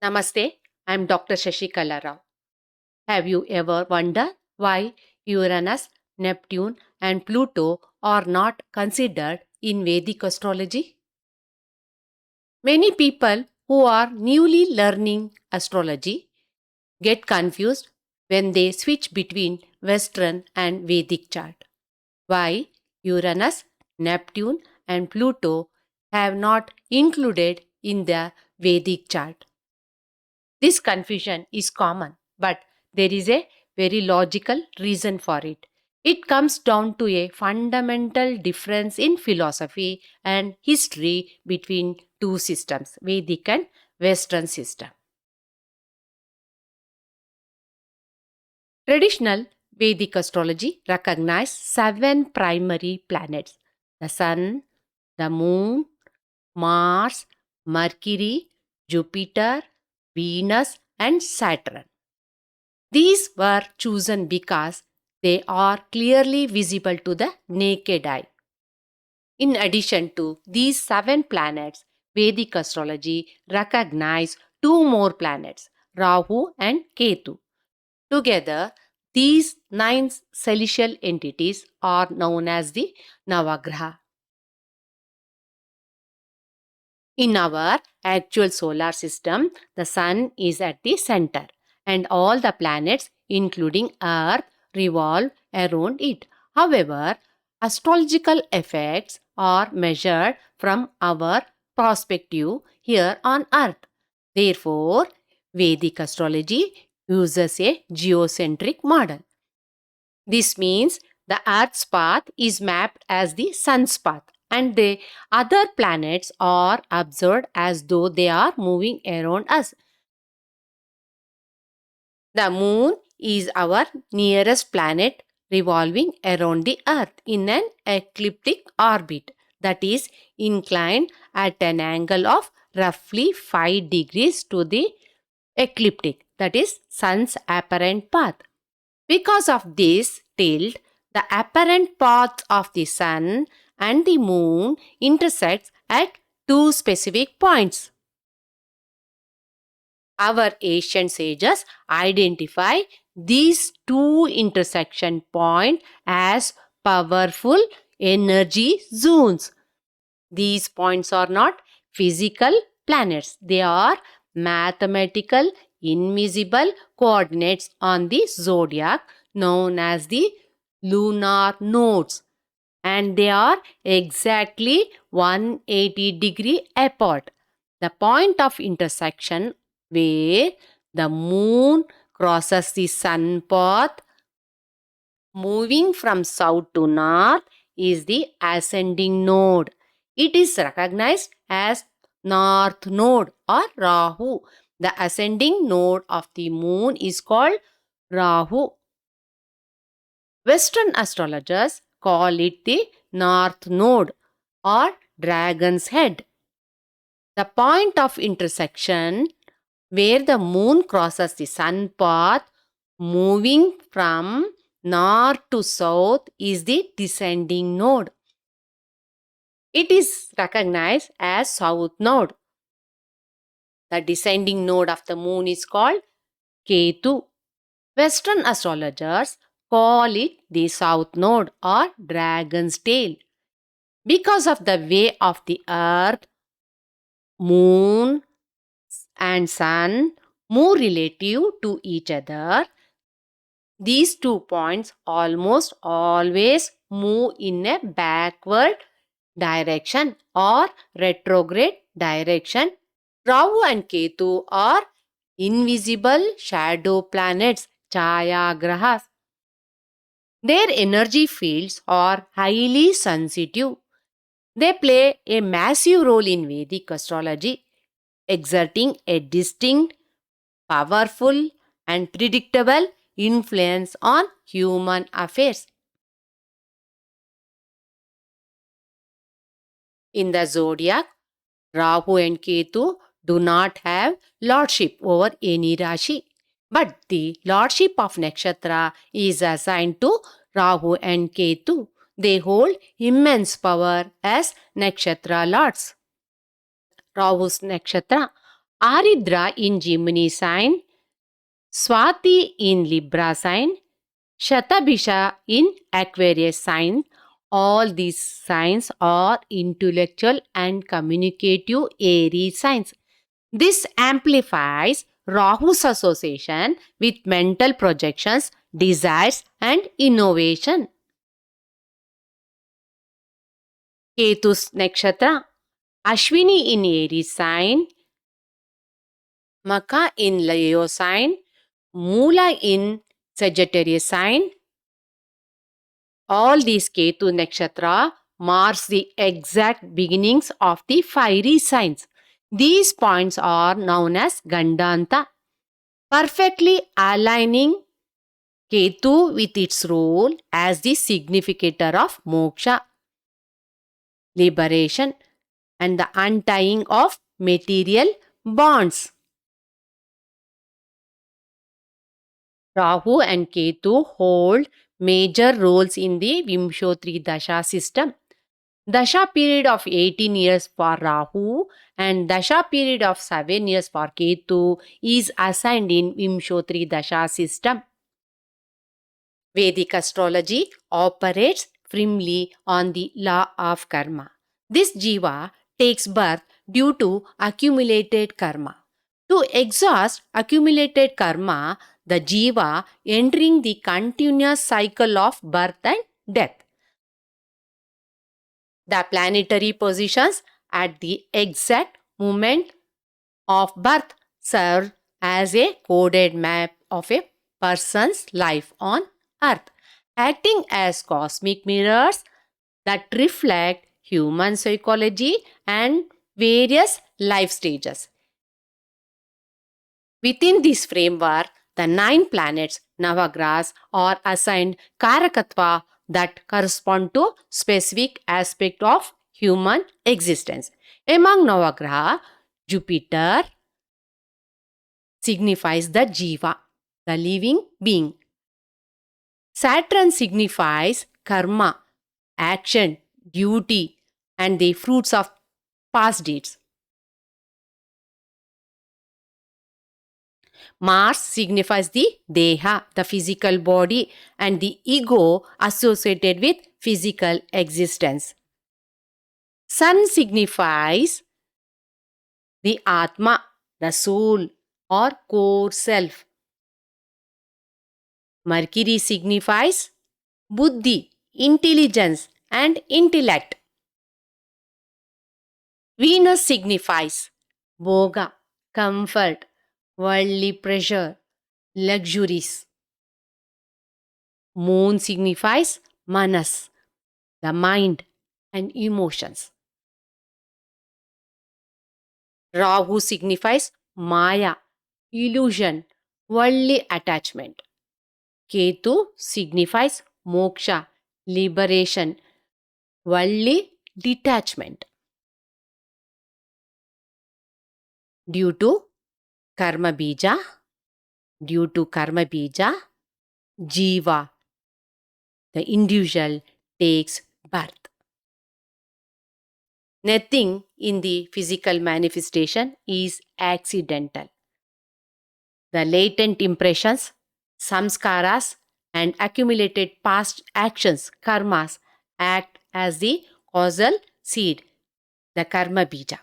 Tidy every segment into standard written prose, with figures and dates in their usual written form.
Namaste, I'm Dr. Shashikala Rao. Have you ever wondered why Uranus, Neptune, and Pluto are not considered in Vedic astrology? Many people who are newly learning astrology get confused when they switch between Western and Vedic chart. Why Uranus, Neptune, and Pluto have not included in the Vedic chart? This confusion is common, but there is a very logical reason for it. It comes down to a fundamental difference in philosophy and history between two systems, Vedic and Western system. Traditional Vedic astrology recognizes seven primary planets: the Sun, the Moon, Mars, Mercury, Jupiter, Venus, and Saturn. These were chosen because they are clearly visible to the naked eye. In addition to these seven planets, Vedic astrology recognizes two more planets, Rahu and Ketu. Together, these nine celestial entities are known as the Navagraha. In our actual solar system, the Sun is at the center, and all the planets, including Earth, revolve around it. However, astrological effects are measured from our perspective here on Earth. Therefore, Vedic astrology uses a geocentric model. This means the Earth's path is mapped as the Sun's path, and the other planets are observed as though they are moving around us. The Moon is our nearest planet, revolving around the Earth in an ecliptic orbit, that is, inclined at an angle of roughly 5 degrees to the ecliptic, that is, Sun's apparent path. Because of this tilt, the apparent path of the Sun and the Moon intersects at two specific points. Our ancient sages identify these two intersection points as powerful energy zones. These points are not physical planets, they are mathematical invisible coordinates on the zodiac known as the lunar nodes, and they are exactly 180-degree apart. The point of intersection where the moon crosses the sun path moving from south to north is the ascending node. It is recognized as north node or Rahu. The ascending node of the moon is called Rahu. Western astrologers call it the north node or dragon's head. The point of intersection where the moon crosses the sun path moving from north to south is the descending node. It is recognized as south node. The descending node of the moon is called Ketu. Western astrologers call it the south node or dragon's tail. Because of the way of the earth, moon, and sun move relative to each other, these 2 points almost always move in a backward direction or retrograde direction. Rahu and Ketu are invisible shadow planets, Chaya Grahas. Their energy fields are highly sensitive. They play a massive role in Vedic astrology, exerting a distinct, powerful, and predictable influence on human affairs. In the zodiac, Rahu and Ketu do not have lordship over any Rashi, but the lordship of Nakshatra is assigned to Rahu and Ketu. They hold immense power as Nakshatra lords. Rahu's Nakshatra Aridra in Gemini sign, Swati in Libra sign, Shatabhisha in Aquarius sign. All these signs are intellectual and communicative Aries signs. This amplifies Rahu's association with mental projections, desires, and innovation. Ketu's nakshatra, Ashwini in Aries sign, Maka in Leo sign, Mula in Sagittarius sign. All these Ketu nakshatra marks the exact beginnings of the fiery signs. These points are known as Gandanta, perfectly aligning Ketu with its role as the significator of moksha, liberation, and the untying of material bonds. Rahu and Ketu hold major roles in the Vimshotri Dasha system. Dasha period of 18 years for Rahu and Dasha period of 7 years for Ketu is assigned in Vimshotri Dasha system. Vedic astrology operates firmly on the law of karma. This jiva takes birth due to accumulated karma. To exhaust accumulated karma, the jiva entering the continuous cycle of birth and death. The planetary positions at the exact moment of birth serve as a coded map of a person's life on earth, acting as cosmic mirrors that reflect human psychology and various life stages. Within this framework, the 9 planets, Navagrahas, are assigned Karakatva that correspond to specific aspect of human existence. Among Navagraha, Jupiter signifies the Jiva, the living being. Saturn signifies karma, action, duty, and the fruits of past deeds. Mars signifies the Deha, the physical body, and the ego associated with physical existence. Sun signifies the Atma, the soul or core self. Mercury signifies Buddhi, intelligence, and intellect. Venus signifies Bhoga, comfort, worldly pleasure, luxuries. Moon signifies Manas, the mind and emotions. Rahu signifies Maya, illusion, worldly attachment. Ketu signifies moksha, liberation, worldly detachment. Due to karma bija, jiva, the individual takes birth. Nothing in the physical manifestation is accidental. The latent impressions, samskaras, and accumulated past actions, karmas, act as the causal seed, the karma bija.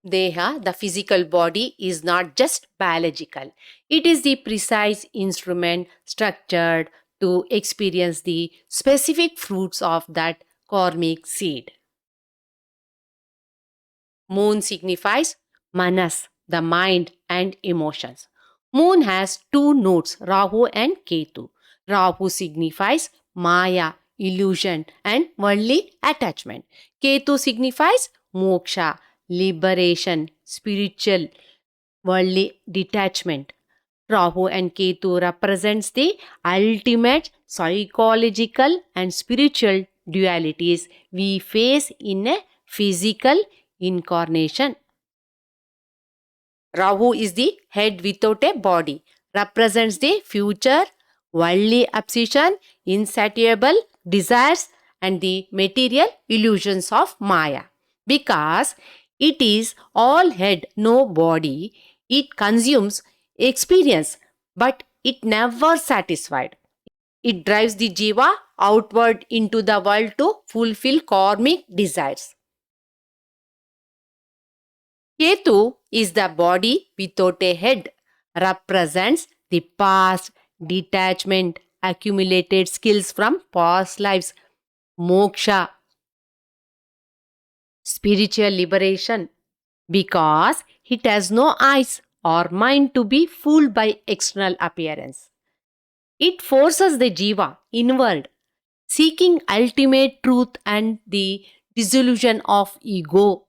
Deha, the physical body, is not just biological. It is the precise instrument structured to experience the specific fruits of that karmic seed. Moon signifies manas, the mind and emotions. Moon has 2 nodes, Rahu and Ketu. Rahu signifies Maya, illusion and worldly attachment. Ketu signifies moksha, liberation, spiritual, worldly detachment. Rahu and Ketu represents the ultimate psychological and spiritual dualities we face in a physical incarnation. Rahu is the head without a body, represents the future, worldly obsession, insatiable desires, and the material illusions of Maya. Because It is all head, no body. It consumes experience, but it never satisfied. It drives the jiva outward into the world to fulfill karmic desires. Ketu is the body without a head, represents the past, detachment, accumulated skills from past lives, moksha, spiritual liberation, because it has no eyes or mind to be fooled by external appearance. It forces the jiva inward, seeking ultimate truth and the dissolution of ego.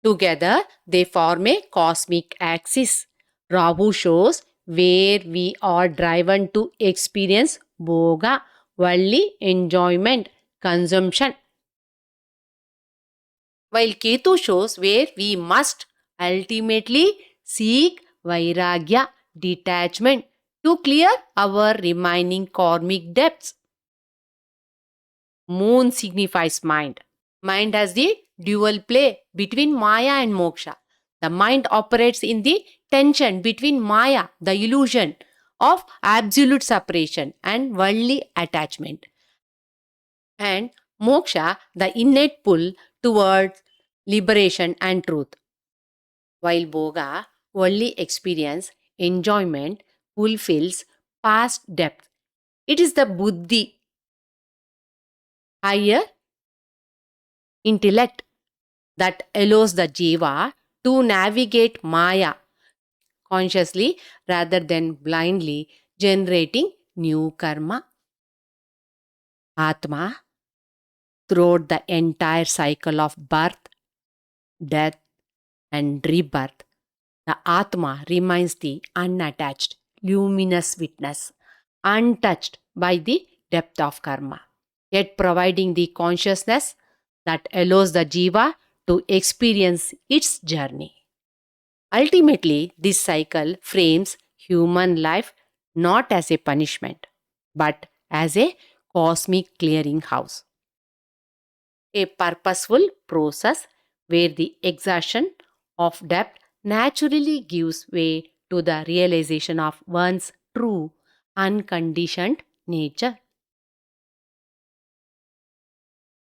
Together, they form a cosmic axis. Rahu shows where we are driven to experience bhoga, worldly enjoyment, consumption, while Ketu shows where we must ultimately seek vairagya, detachment, to clear our remaining karmic debts. Moon signifies mind. Mind has the dual play between Maya and Moksha. The mind operates in the tension between Maya, the illusion of absolute separation and worldly attachment, and Moksha, the innate pull towards liberation and truth. While Bhoga, worldly experience, enjoyment, fulfills past depth. It is the Buddhi, higher intellect, that allows the Jiva to navigate Maya consciously rather than blindly generating new karma. Atma, throughout the entire cycle of birth, death, and rebirth, the Atma remains the unattached, luminous witness, untouched by the depth of karma, yet providing the consciousness that allows the Jiva to experience its journey. Ultimately, this cycle frames human life not as a punishment, but as a cosmic clearinghouse, a purposeful process where the exhaustion of depth naturally gives way to the realization of one's true, unconditioned nature.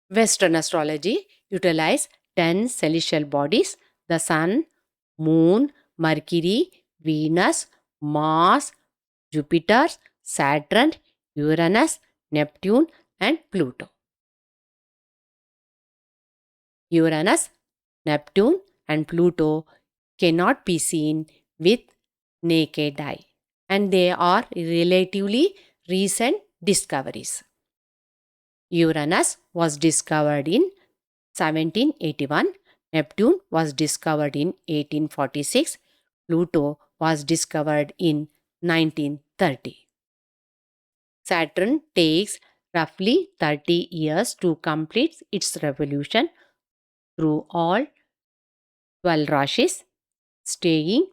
Western astrology utilizes 10 celestial bodies: the Sun, Moon, Mercury, Venus, Mars, Jupiter, Saturn, Uranus, Neptune, and Pluto. Uranus, Neptune, and Pluto cannot be seen with naked eye, and they are relatively recent discoveries. Uranus was discovered in 1781, Neptune was discovered in 1846, Pluto was discovered in 1930. Saturn takes roughly 30 years to complete its revolution through all 12 rashis, staying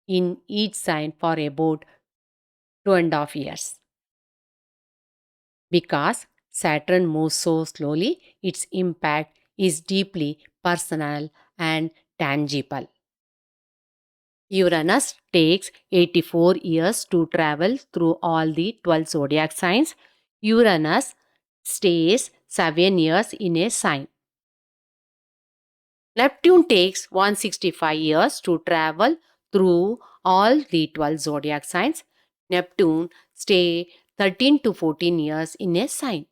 in each sign for about 2.5 years. Because Saturn moves so slowly, its impact is deeply personal and tangible. Uranus takes 84 years to travel through all the 12 zodiac signs. Uranus stays 7 years in a sign. Neptune takes 165 years to travel through all the 12 zodiac signs. Neptune stays 13 to 14 years in a sign.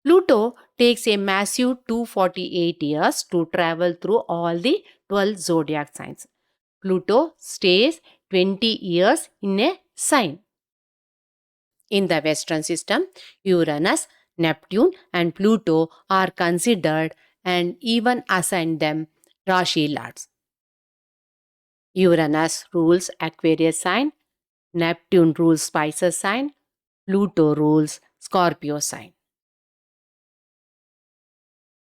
Pluto takes a massive 248 years to travel through all the 12 zodiac signs. Pluto stays 20 years in a sign. In the Western system, Uranus, Neptune, and Pluto are considered and even assign them Rashi lords. Uranus rules Aquarius sign, Neptune rules Pisces sign, Pluto rules Scorpio sign.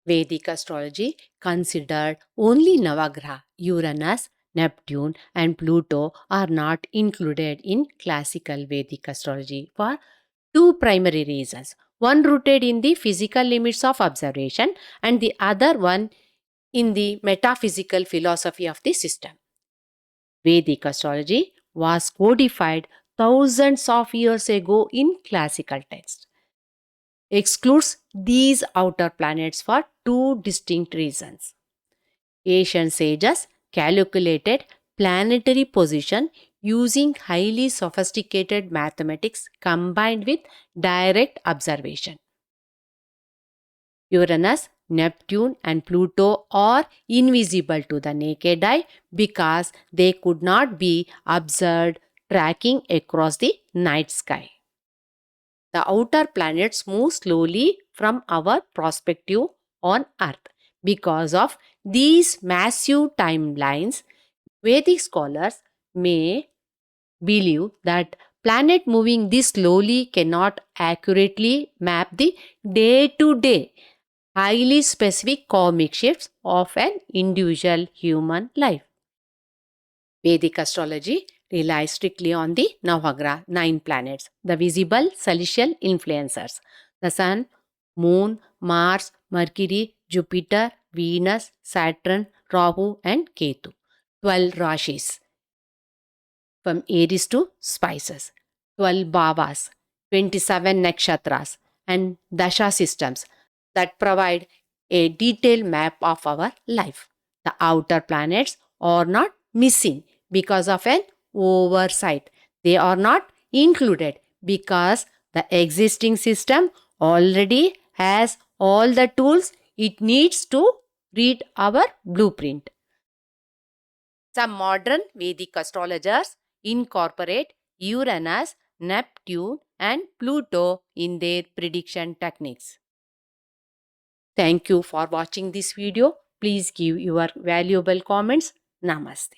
Vedic astrology considered only Navagraha, Uranus, Neptune, and Pluto are not included in classical Vedic astrology for two primary reasons. One rooted in the physical limits of observation, and the other one in the metaphysical philosophy of the system. Vedic astrology was codified thousands of years ago in classical texts. Excludes these outer planets for two distinct reasons. Ancient sages calculated planetary position using highly sophisticated mathematics combined with direct observation. Uranus, Neptune, and Pluto are invisible to the naked eye because they could not be observed tracking across the night sky. The outer planets move slowly from our perspective on Earth. Because of these massive timelines, Vedic scholars may believe that planet moving this slowly cannot accurately map the day-to-day, highly specific cosmic shifts of an individual human life. Vedic astrology relies strictly on the Navagraha, 9 planets, the visible celestial influencers, the Sun, Moon, Mars, Mercury, Jupiter, Venus, Saturn, Rahu, and Ketu. 12 Rashis from Aries to Pisces, 12 Bhavas, 27 Nakshatras, and Dasha systems that provide a detailed map of our life. The outer planets are not missing because of an oversight. They are not included because the existing system already has all the tools it needs to read our blueprint. Some modern Vedic astrologers incorporate Uranus, Neptune, and Pluto in their prediction techniques. Thank you for watching this video. Please give your valuable comments. Namaste.